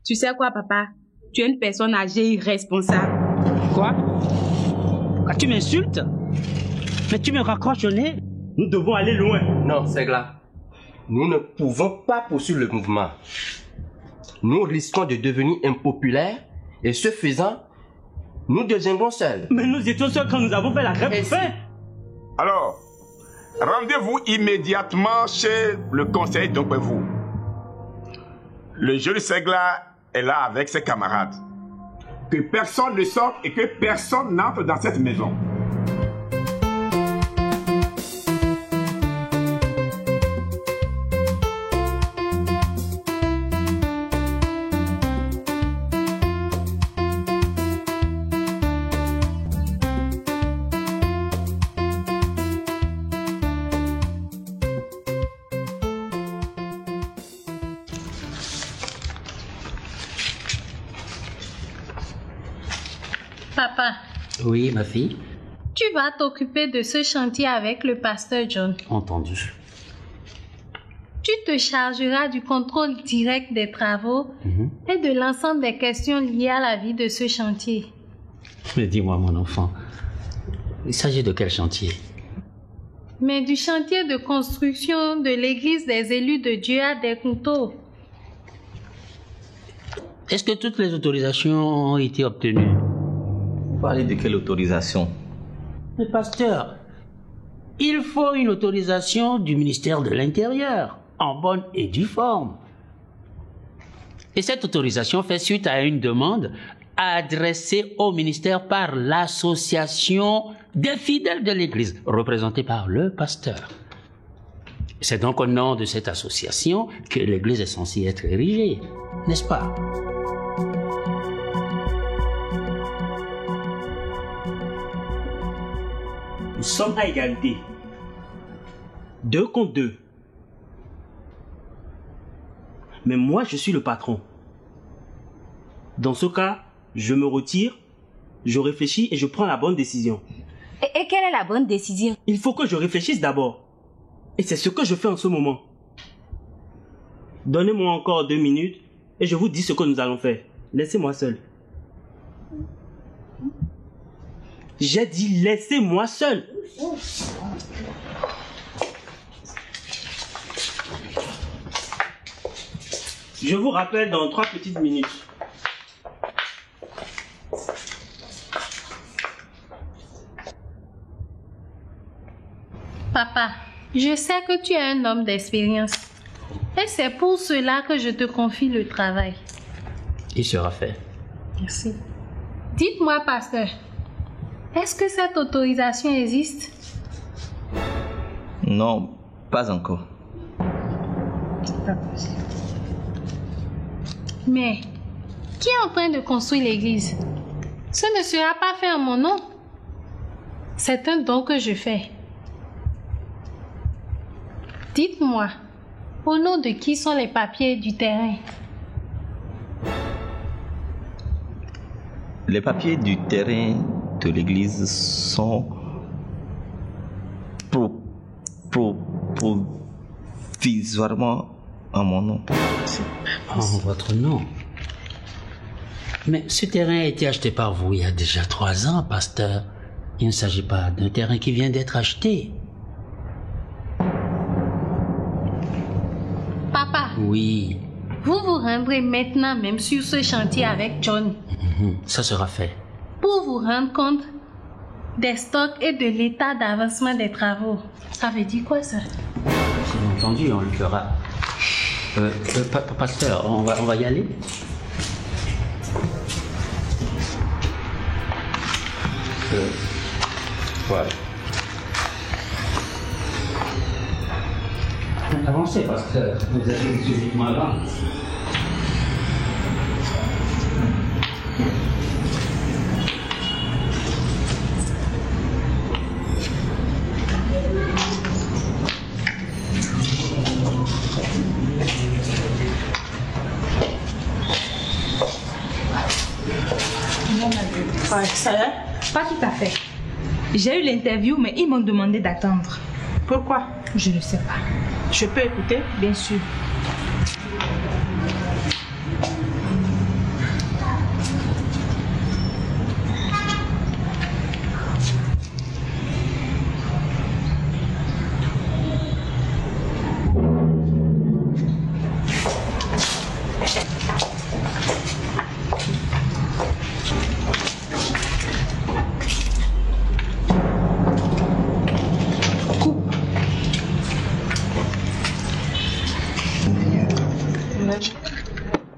Tu sais quoi, papa? Tu es une personne âgée irresponsable. Quoi? Tu m'insultes? Mais tu me raccroches au nez? Nous devons aller loin. Non, Segla. Nous ne pouvons pas poursuivre le mouvement. Nous risquons de devenir impopulaires et ce faisant, nous deviendrons seuls. Mais nous étions seuls quand nous avons fait la grève de faim. Alors, rendez-vous immédiatement chez le conseil d'Opevu. Le jeune Segla est là avec ses camarades. Que personne ne sorte et que personne n'entre dans cette maison. Papa. Oui, ma fille. Tu vas t'occuper de ce chantier avec le pasteur John. Entendu. Tu te chargeras du contrôle direct des travaux et de l'ensemble des questions liées à la vie de ce chantier. Mais dis-moi, mon enfant, il s'agit de quel chantier? Mais du chantier de construction de l'église des élus de Dieu à Descouteaux. Est-ce que toutes les autorisations ont été obtenues? Vous parlez de quelle autorisation? Mais pasteur, il faut une autorisation du ministère de l'Intérieur, en bonne et due forme. Et cette autorisation fait suite à une demande adressée au ministère par l'association des fidèles de l'Église, représentée par le pasteur. C'est donc au nom de cette association que l'Église est censée être érigée, n'est-ce pas? Nous sommes à égalité. 2 contre 2. Mais moi, je suis le patron. Dans ce cas, je me retire, je réfléchis et je prends la bonne décision. Et quelle est la bonne décision? Il faut que je réfléchisse d'abord. Et c'est ce que je fais en ce moment. Donnez-moi encore 2 minutes et je vous dis ce que nous allons faire. Laissez-moi seul. J'ai dit laissez-moi seul. Je vous rappelle dans 3 petites minutes. Papa, je sais que tu es un homme d'expérience. Et c'est pour cela que je te confie le travail. Il sera fait. Merci. Dites-moi, pasteur, est-ce que cette autorisation existe? Non, pas encore. C'est pas possible. Mais, qui est en train de construire l'église? Ce ne sera pas fait en mon nom. C'est un don que je fais. Dites-moi, au nom de qui sont les papiers du terrain? Les papiers du terrain de l'église sont provisoirement en mon nom. En votre nom? Mais ce terrain a été acheté par vous il y a déjà 3 ans, pasteur. Il ne s'agit pas d'un terrain qui vient d'être acheté. Papa. Oui. Vous vous rendrez maintenant même sur ce chantier avec John. Ça sera fait. Pour vous rendre compte des stocks et de l'état d'avancement des travaux. Ça veut dire quoi ça? Bien entendu, on le fera. Pasteur, on va y aller? Voilà. Avancez, pasteur. Vous êtes subitement avant. Ouais, ça va? Pas tout à fait. J'ai eu l'interview, mais ils m'ont demandé d'attendre. Pourquoi? Je ne sais pas. Je peux écouter, bien sûr.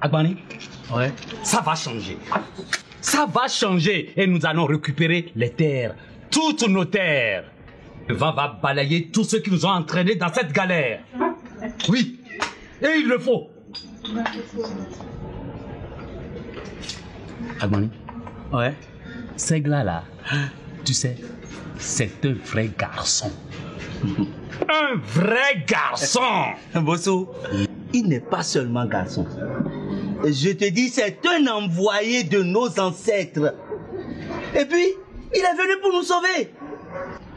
Agbani, Ouais. ça va changer. Ça va changer et nous allons récupérer les terres, toutes nos terres. Le vent va balayer tous ceux qui nous ont entraînés dans cette galère. Oui, et il le faut. Agbani, Ouais. Segla là, tu sais, c'est un vrai garçon. Un vrai garçon. Bosso, il n'est pas seulement garçon. Je te dis, c'est un envoyé de nos ancêtres. Et puis, il est venu pour nous sauver.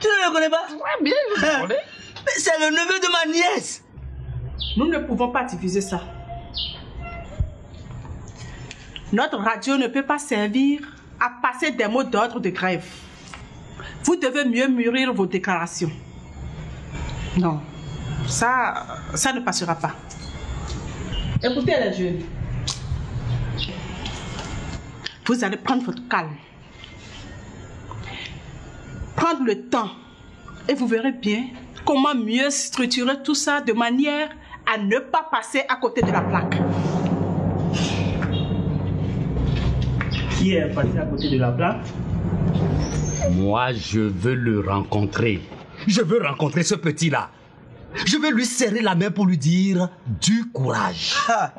Tu ne le connais pas? Ouais, bien, je le connais. Mais c'est le neveu de ma nièce. Nous ne pouvons pas diffuser ça. Notre radio ne peut pas servir à passer des mots d'ordre de grève. Vous devez mieux mûrir vos déclarations. Non, ça ne passera pas. Écoutez les jeunes. Vous allez prendre votre calme. Prendre le temps. Et vous verrez bien comment mieux structurer tout ça de manière à ne pas passer à côté de la plaque. Qui est passé à côté de la plaque? Moi, je veux le rencontrer. Je veux rencontrer ce petit-là. Je veux lui serrer la main pour lui dire du courage. Ah,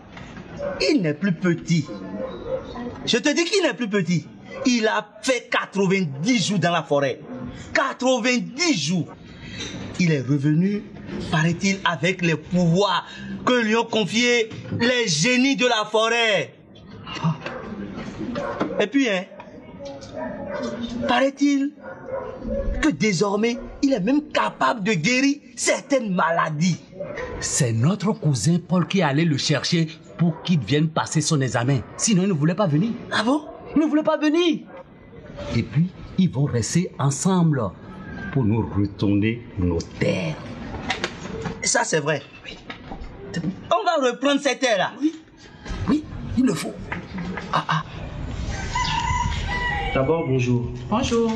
il n'est plus petit. Je te dis qu'il n'est plus petit. Il a fait 90 jours dans la forêt. 90 jours. Il est revenu, paraît-il, avec les pouvoirs que lui ont confiés les génies de la forêt. Et puis, paraît-il que désormais, il est même capable de guérir certaines maladies. C'est notre cousin Paul qui allait le chercher pour qu'il vienne passer son examen. Sinon, il ne voulait pas venir. Ah bon? Il ne voulait pas venir. Et puis, ils vont rester ensemble pour nous retourner nos terres. Ça, c'est vrai. Oui. On va reprendre cette terre-là. Oui, il le faut. D'abord, bonjour. Bonjour.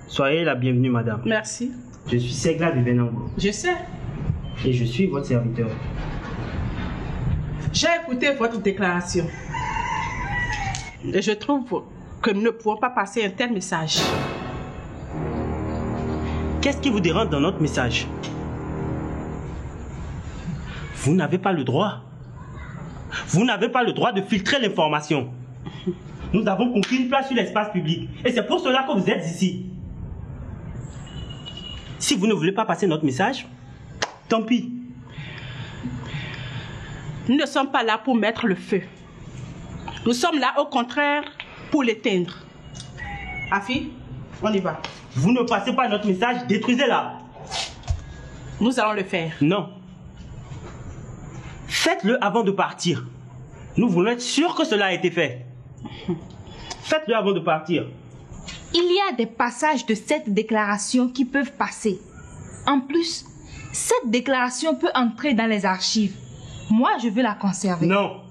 Soyez la bienvenue, madame. Merci. Je suis Segla de Benango. Je sais. Et je suis votre serviteur. J'ai écouté votre déclaration. Et je trouve que nous ne pouvons pas passer un tel message. Qu'est-ce qui vous dérange dans notre message? Vous n'avez pas le droit. Vous n'avez pas le droit de filtrer l'information. Nous avons conquis une place sur l'espace public. Et c'est pour cela que vous êtes ici. Si vous ne voulez pas passer notre message, tant pis. Nous ne sommes pas là pour mettre le feu. Nous sommes là, au contraire, pour l'éteindre. Afi, on y va. Vous ne passez pas notre message, détruisez-la. Nous allons le faire. Non. Faites-le avant de partir. Nous voulons être sûrs que cela a été fait. Faites-le avant de partir. Il y a des passages de cette déclaration qui peuvent passer. En plus, cette déclaration peut entrer dans les archives. Moi, je veux la conserver. Non.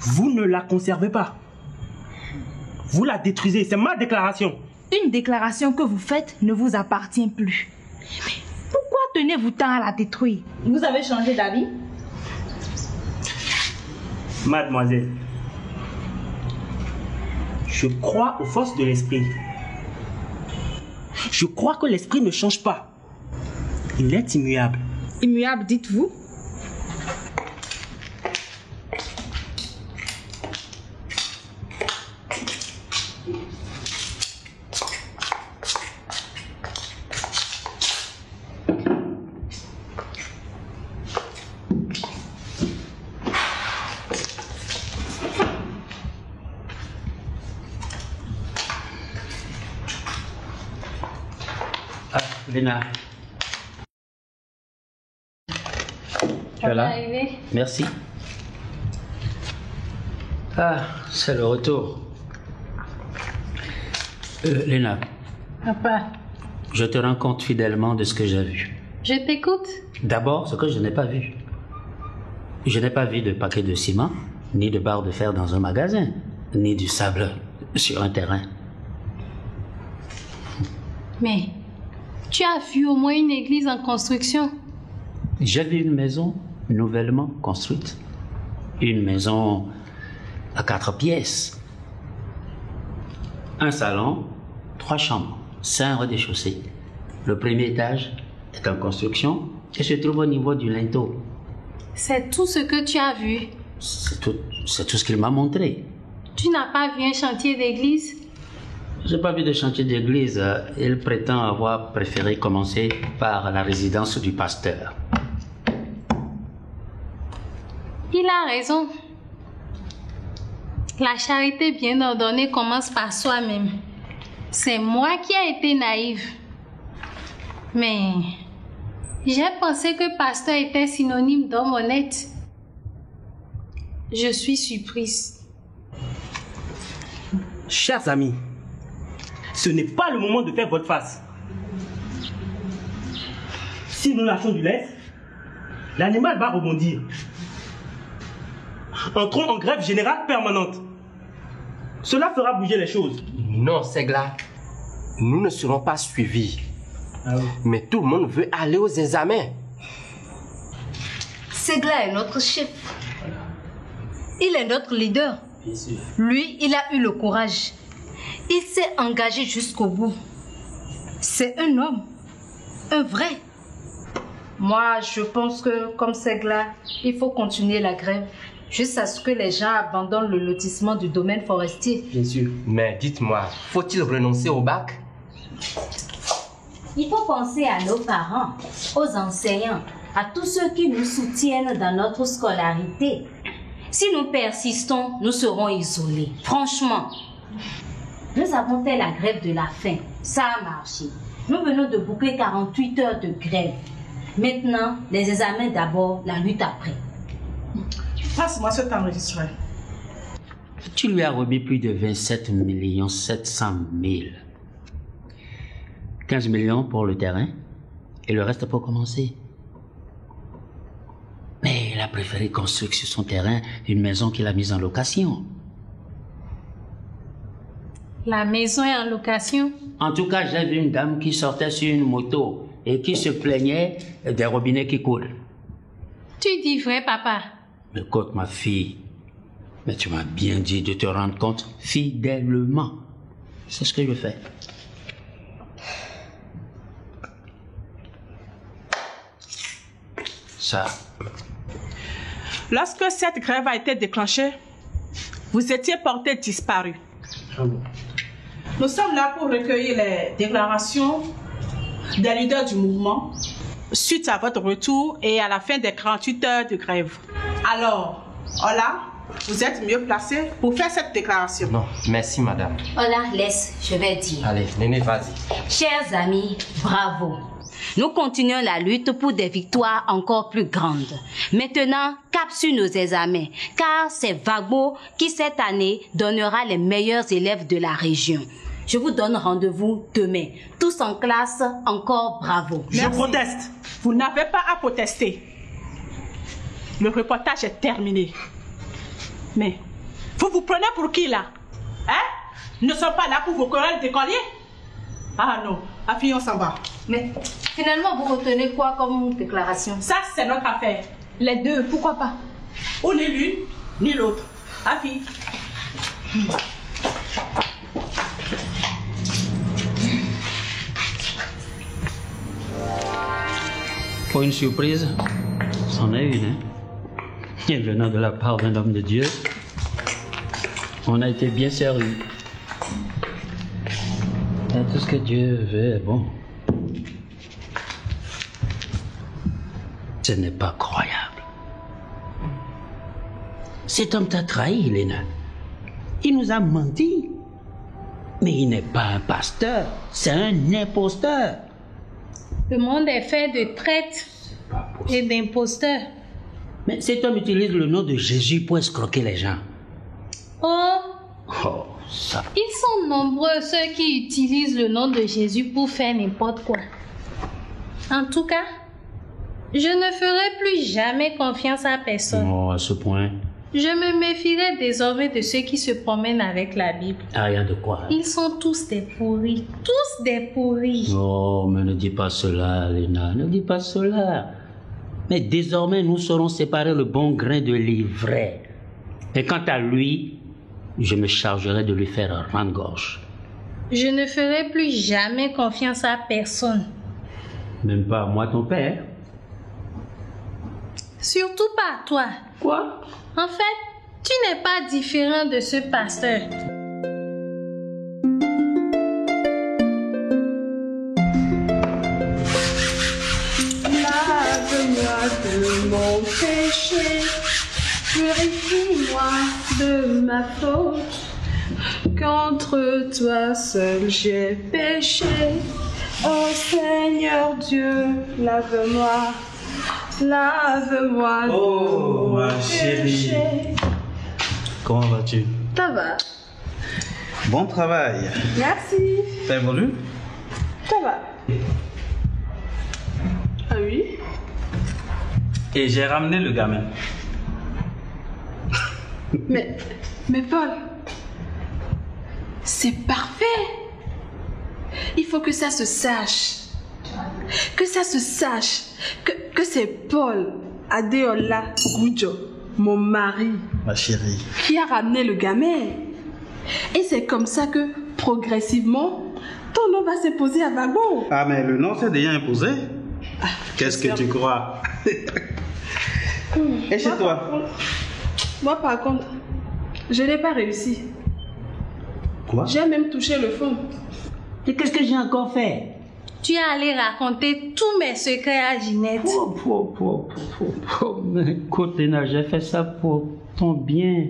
Vous ne la conservez pas. Vous la détruisez. C'est ma déclaration. Une déclaration que vous faites ne vous appartient plus. Mais pourquoi tenez-vous tant à la détruire? Vous avez changé d'avis? Mademoiselle, je crois aux forces de l'esprit. Je crois que l'esprit ne change pas. Il est immuable. Immuable, dites-vous? Léna. Tu es là? Merci. Ah, c'est le retour. Léna. Papa, Je te rends compte fidèlement de ce que j'ai vu. je t'écoute. D'abord, ce que je n'ai pas vu. Je n'ai pas vu de paquet de ciment, ni de barre de fer dans un magasin, ni du sable sur un terrain. Mais tu as vu au moins une église en construction. J'ai vu une maison nouvellement construite. Une maison à 4 pièces. Un salon, 3 chambres, 5 rez-de-chaussée. Le premier étage est en construction et se trouve au niveau du linteau. C'est tout ce que tu as vu? C'est tout ce qu'il m'a montré. Tu n'as pas vu un chantier d'église? Je n'ai pas vu de chantier d'église. Il prétend avoir préféré commencer par la résidence du pasteur. Il a raison. La charité bien ordonnée commence par soi-même. C'est moi qui ai été naïve. Mais j'ai pensé que pasteur était synonyme d'homme honnête. Je suis surprise. Chers amis, ce n'est pas le moment de faire votre face. Si nous lâchons du lait, l'animal va rebondir. Entrons en grève générale permanente. Cela fera bouger les choses. Non, Segla. Nous ne serons pas suivis. Ah oui. Mais tout le monde veut aller aux examens. Segla est notre chef. Il est notre leader. Bien sûr. Lui, il a eu le courage. Il s'est engagé jusqu'au bout. C'est un homme. Un vrai. Moi, je pense que, comme Segla, il faut continuer la grève jusqu'à ce que les gens abandonnent le lotissement du domaine forestier. Bien sûr. Mais dites-moi, faut-il renoncer au bac? Il faut penser à nos parents, aux enseignants, à tous ceux qui nous soutiennent dans notre scolarité. Si nous persistons, nous serons isolés. Franchement, nous avons fait la grève de la faim. Ça a marché. Nous venons de boucler 48 heures de grève. Maintenant, les examens d'abord, la lutte après. Passe-moi cet enregistrement. Tu lui as remis plus de 27 700 000. 15 millions pour le terrain et le reste pour commencer. Mais il a préféré construire sur son terrain une maison qu'il a mise en location. La maison est en location? En tout cas, j'ai vu une dame qui sortait sur une moto et qui se plaignait des robinets qui coulent. Tu dis vrai, papa? Écoute, ma fille, mais tu m'as bien dit de te rendre compte fidèlement. C'est ce que je fais. Ça. Lorsque cette grève a été déclenchée, vous étiez porté disparu. Nous sommes là pour recueillir les déclarations des leaders du mouvement suite à votre retour et à la fin des 48 heures de grève. Alors, Ola, vous êtes mieux placé pour faire cette déclaration. Non, merci madame. Ola, laisse, je vais dire. Allez, Néné, vas-y. Chers amis, bravo. Nous continuons la lutte pour des victoires encore plus grandes. Maintenant, cap sur nos examens, car c'est Vagbo qui cette année donnera les meilleurs élèves de la région. Je vous donne rendez-vous demain. Tous en classe, encore bravo. Je proteste. Vous n'avez pas à protester. Le reportage est terminé. Mais, vous vous prenez pour qui là? Hein? Nous ne sommes pas là pour vos querelles d'écoliers? Ah non, la fille, on s'en va. Mais, finalement, vous retenez quoi comme déclaration? Ça, c'est notre affaire. Les deux, pourquoi pas? Ou ni l'une, ni l'autre. La fille. Pour une surprise, c'en est une, hein? Et venant de la part d'un homme de Dieu, on a été bien servi. Et tout ce que Dieu veut est bon. Ce n'est pas croyable. Cet homme t'a trahi, Léna. Il nous a menti. Mais il n'est pas un pasteur, c'est un imposteur. Le monde est fait de traîtres et d'imposteurs. Mais cet homme utilise le nom de Jésus pour escroquer les gens. Oh, ça. Ils sont nombreux ceux qui utilisent le nom de Jésus pour faire n'importe quoi. En tout cas, je ne ferai plus jamais confiance à personne. Oh, à ce point. Je me méfierai désormais de ceux qui se promènent avec la Bible. Ah, rien de quoi. Ils sont tous des pourris. Tous des pourris. Oh, mais ne dis pas cela, Léna. Ne dis pas cela. Mais désormais, nous saurons séparer le bon grain de l'ivraie. Et quant à lui, je me chargerai de lui faire rendre gorge. Je ne ferai plus jamais confiance à personne. Même pas à moi, ton père. Surtout pas à toi. Quoi? En fait, tu n'es pas différent de ce pasteur. Lave-moi de mon péché, purifie-moi de ma faute. Contre toi seul j'ai péché. Oh Seigneur Dieu, lave-moi, lave-moi de mon ma chérie. péché. Comment vas-tu? Ça va. Bon travail. Merci. T'as évolué? Ça va. Ah oui? Et j'ai ramené le gamin. Mais Paul, c'est parfait. Il faut que ça se sache. Que ça se sache. Que c'est Paul Adeola Goujo, mon mari, Ma chérie. qui a ramené le gamin. Et c'est comme ça que, progressivement, ton nom va se poser à Vago. Ah, mais le nom s'est déjà imposé. Qu'est-ce que tu crois? Et chez toi? Moi, par contre, je n'ai pas réussi. Quoi? J'ai même touché le fond. Et qu'est-ce que j'ai encore fait? Tu es allé raconter tous mes secrets à Ginette. Mais écoute, Léna, j'ai fait ça pour ton bien.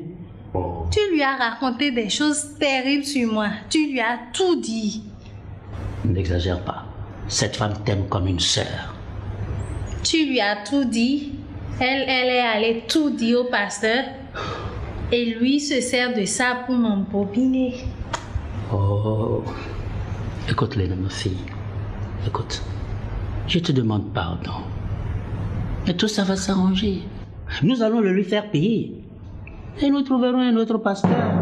Tu lui as raconté des choses terribles sur moi. Tu lui as tout dit. N'exagère pas. Cette femme t'aime comme une sœur. Tu lui as tout dit. Elle est allée tout dire au pasteur. Et lui se sert de ça pour m'embobiner. Oh. Écoute, Léna, ma fille. Écoute. Je te demande pardon. Et tout ça va s'arranger. Nous allons le lui faire payer. Et nous trouverons un autre pasteur.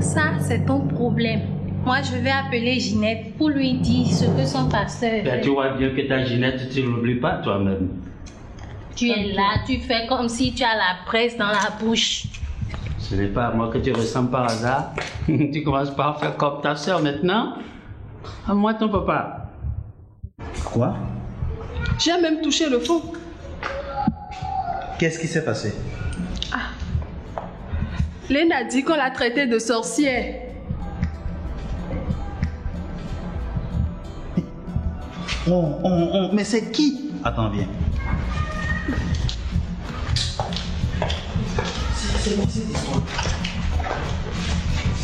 Ça, c'est ton problème. Moi, je vais appeler Ginette pour lui dire ce que son pasteur Ben, fait. tu vois bien que ta Ginette, tu ne l'oublies pas toi-même. Tu es là, tu fais comme si tu as la presse dans la bouche. Ce n'est pas à moi que tu ressembles par hasard. Tu commences par faire comme ta soeur maintenant. À moi, ton papa. Quoi? J'ai même touché le fond. Qu'est-ce qui s'est passé? Lène a dit qu'on l'a traité de sorcière. Mais c'est qui? Attends, viens.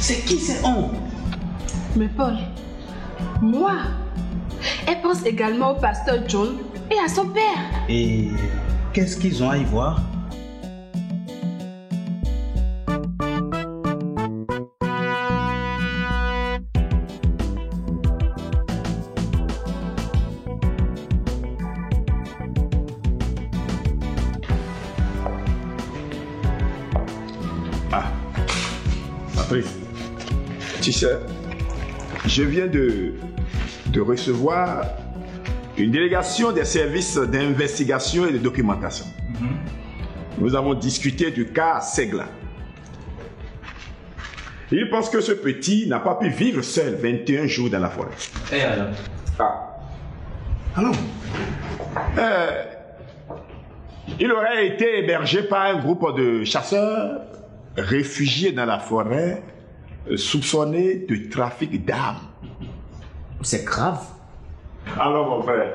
C'est qui c'est on? Mais Paul, moi, elle pense également au pasteur John et à son père. Et qu'est-ce qu'ils ont à y voir? Tu sais, je viens de recevoir une délégation des services d'investigation et de documentation. Nous avons discuté du cas Segla. Ils pensent que ce petit n'a pas pu vivre seul 21 jours dans la forêt. Et alors? Alors? Il aurait été hébergé par un groupe de chasseurs réfugiés dans la forêt, soupçonnés de trafic d'armes. C'est grave. Alors mon frère,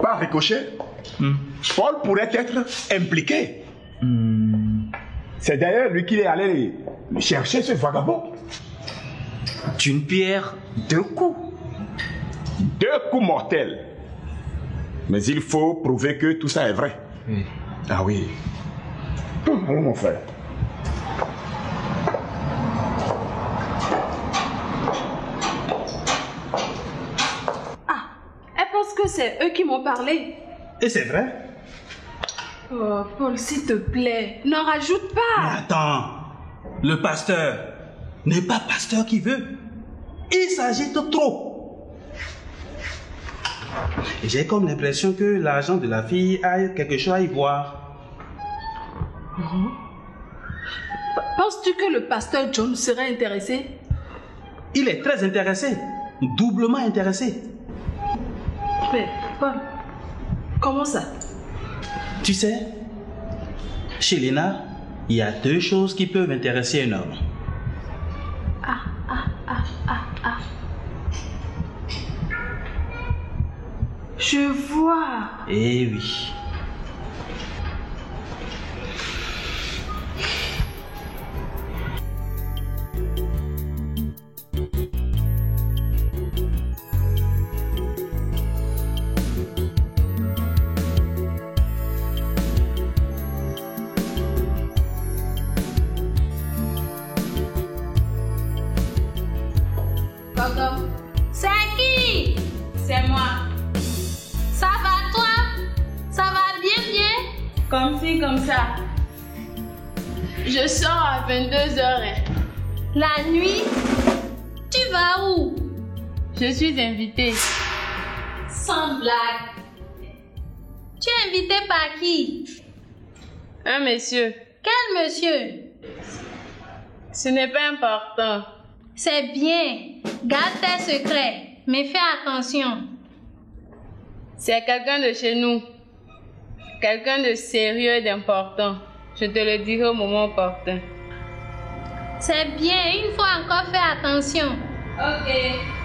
par ricochet, Paul pourrait être impliqué. C'est d'ailleurs lui qui est allé chercher ce vagabond. D'une pierre, deux coups. Deux coups mortels. Mais il faut prouver que tout ça est vrai. Oui. Ah oui. Allons mon frère. Elle pense que c'est eux qui m'ont parlé. Et c'est vrai? Oh, Paul, s'il te plaît, n'en rajoute pas. Mais attends, le pasteur n'est pas pasteur qui veut. Il s'agite trop. Et j'ai comme l'impression que l'agent de la fille a quelque chose à y voir. Penses-tu que le pasteur John serait intéressé? Il est très intéressé, doublement intéressé. Mais, Paul, comment ça? Tu sais, chez Léna, il y a deux choses qui peuvent intéresser un homme. Je vois. Eh oui. C'est qui? C'est moi. Ça va toi? Ça va bien? Comme ci, comme ça. Je sors à 22h. La nuit? Tu vas où? Je suis invitée. Sans blague. Tu es invité par qui? Un monsieur. Quel monsieur? Ce n'est pas important. C'est bien. Garde tes secrets, mais fais attention. C'est quelqu'un de chez nous. Quelqu'un de sérieux et d'important. Je te le dirai au moment opportun. C'est bien. Une fois encore, fais attention. Ok.